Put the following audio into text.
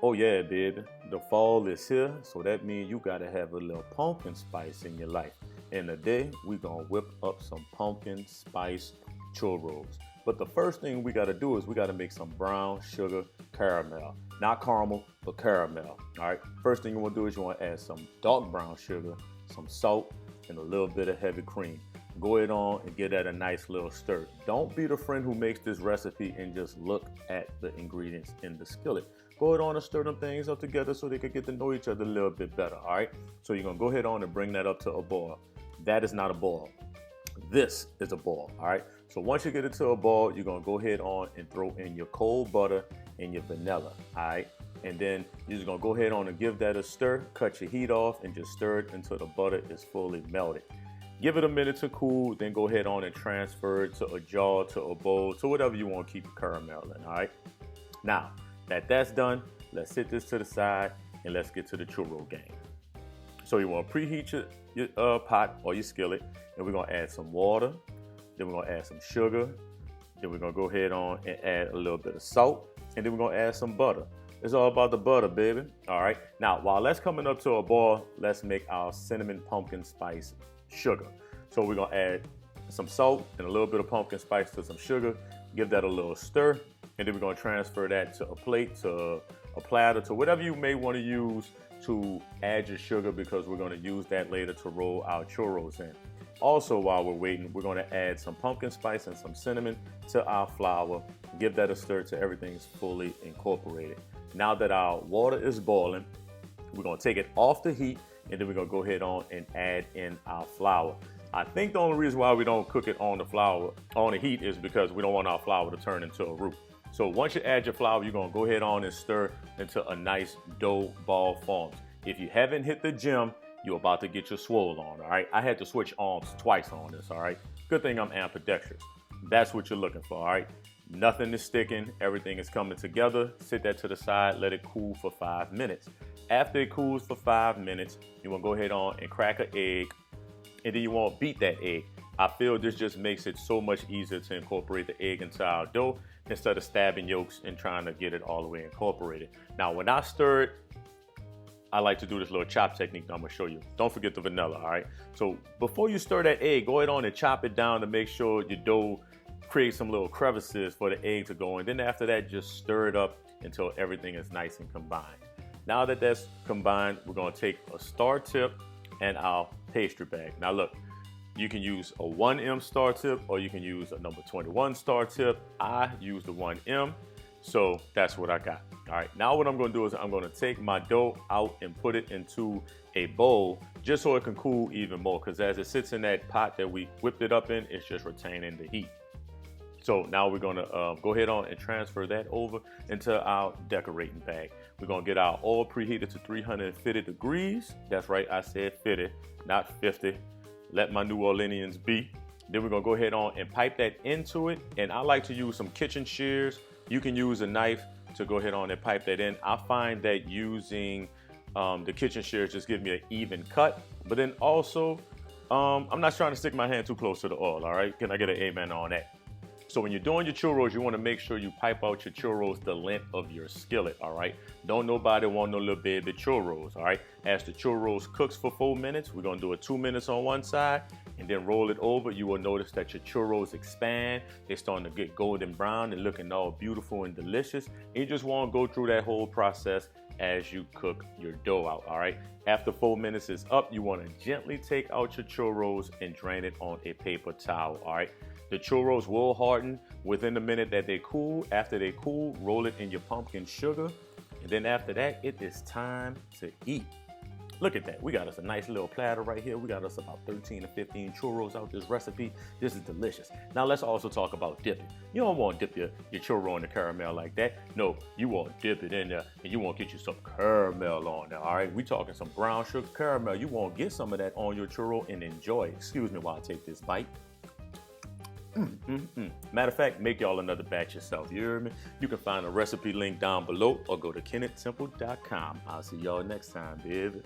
Oh yeah, baby. The fall is here, so that means you gotta have a little pumpkin spice in your life. And today we gonna whip up some pumpkin spice churros. But the first thing we gotta do is we gotta make some brown sugar caramel. Not caramel, but caramel. Alright. First thing you wanna do is you wanna add some dark brown sugar, some salt, and a little bit of heavy cream. Go ahead on and give that a nice little stir. Don't be the friend who makes this recipe and just look at the ingredients in the skillet. Go ahead on and stir them things up together so they can get to know each other a little bit better, all right? So you're gonna go ahead on and bring that up to a boil. That is not a boil. This is a boil, all right? So once you get it to a boil, you're gonna go ahead on and throw in your cold butter and your vanilla, all right? And then you're just gonna go ahead on and give that a stir, cut your heat off, and just stir it until the butter is fully melted. Give it a minute to cool, then go ahead on and transfer it to a jar, to a bowl, to whatever you want to keep your caramel in, all right? Now, that that's done, let's set this to the side and let's get to the churro game. So you want to preheat your pot or your skillet, and we're gonna add some water, then we're gonna add some sugar, then we're gonna go ahead on and add a little bit of salt, and then we're gonna add some butter. It's all about the butter, baby. All right. Now, while that's coming up to a boil, let's make our cinnamon pumpkin spice sugar. So we're gonna add some salt and a little bit of pumpkin spice to some sugar, give that a little stir, and then we're gonna transfer that to a plate, to a platter, to whatever you may want to use to add your sugar, because we're gonna use that later to roll our churros in. Also, while we're waiting, we're gonna add some pumpkin spice and some cinnamon to our flour, give that a stir till everything's fully incorporated. Now that our water is boiling, we're gonna take it off the heat, and then we're gonna go ahead on and add in our flour. I think the only reason why we don't cook it on the heat is because we don't want our flour to turn into a roux. So once you add your flour, you're gonna go ahead on and stir until a nice dough ball forms. If you haven't hit the gym, you're about to get your swole on, all right? I had to switch arms twice on this, all right? Good thing I'm ambidextrous. That's what you're looking for, all right? Nothing is sticking, everything is coming together. Sit that to the side, let it cool for 5 minutes. After it cools for 5 minutes, you wanna go ahead on and crack an egg, and then you won't beat that egg. I feel this just makes it so much easier to incorporate the egg into our dough instead of stabbing yolks and trying to get it all the way incorporated. Now, when I stir it, I like to do this little chop technique that I'm gonna show you. Don't forget the vanilla, all right? So before you stir that egg, go ahead on and chop it down to make sure your dough creates some little crevices for the egg to go in. Then after that, just stir it up until everything is nice and combined. Now that that's combined, we're gonna take a star tip and our pastry bag. Now look, you can use a 1M star tip or you can use a number 21 star tip. I use the 1M, so that's what I got. All right, now what I'm gonna do is I'm gonna take my dough out and put it into a bowl just so it can cool even more, because as it sits in that pot that we whipped it up in, it's just retaining the heat. So now we're gonna go ahead on and transfer that over into our decorating bag. We're gonna get our oil preheated to 350 degrees. That's right, I said 50, not 50. Let my New Orleanians be. Then we're gonna go ahead on and pipe that into it. And I like to use some kitchen shears. You can use a knife to go ahead on and pipe that in. I find that using the kitchen shears just gives me an even cut. But then also, I'm not trying to stick my hand too close to the oil, all right? Can I get an amen on that? So when you're doing your churros, you want to make sure you pipe out your churros the length of your skillet, all right? Don't nobody want no little baby churros, all right? As the churros cooks for 4 minutes, we're going to do it 2 minutes on one side and then roll it over. You will notice that your churros expand. They're starting to get golden brown and looking all beautiful and delicious. And you just want to go through that whole process as you cook your dough out, all right? After 4 minutes is up, you want to gently take out your churros and drain it on a paper towel, all right? The churros will harden within the minute that they cool. After they cool, roll it in your pumpkin sugar. And then after that, it is time to eat. Look at that. We got us a nice little platter right here. We got us about 13 to 15 churros out this recipe. This is delicious. Now let's also talk about dipping. You don't want to dip your churro in the caramel like that. No, you want to dip it in there and you want to get you some caramel on there, all right? We talking some brown sugar caramel. You want to get some of that on your churro and enjoy it. Excuse me while I take this bite. Matter of fact, make y'all another batch yourself. You hear me? You can find a recipe link down below or go to kennethtemple.com. I'll see y'all next time, baby.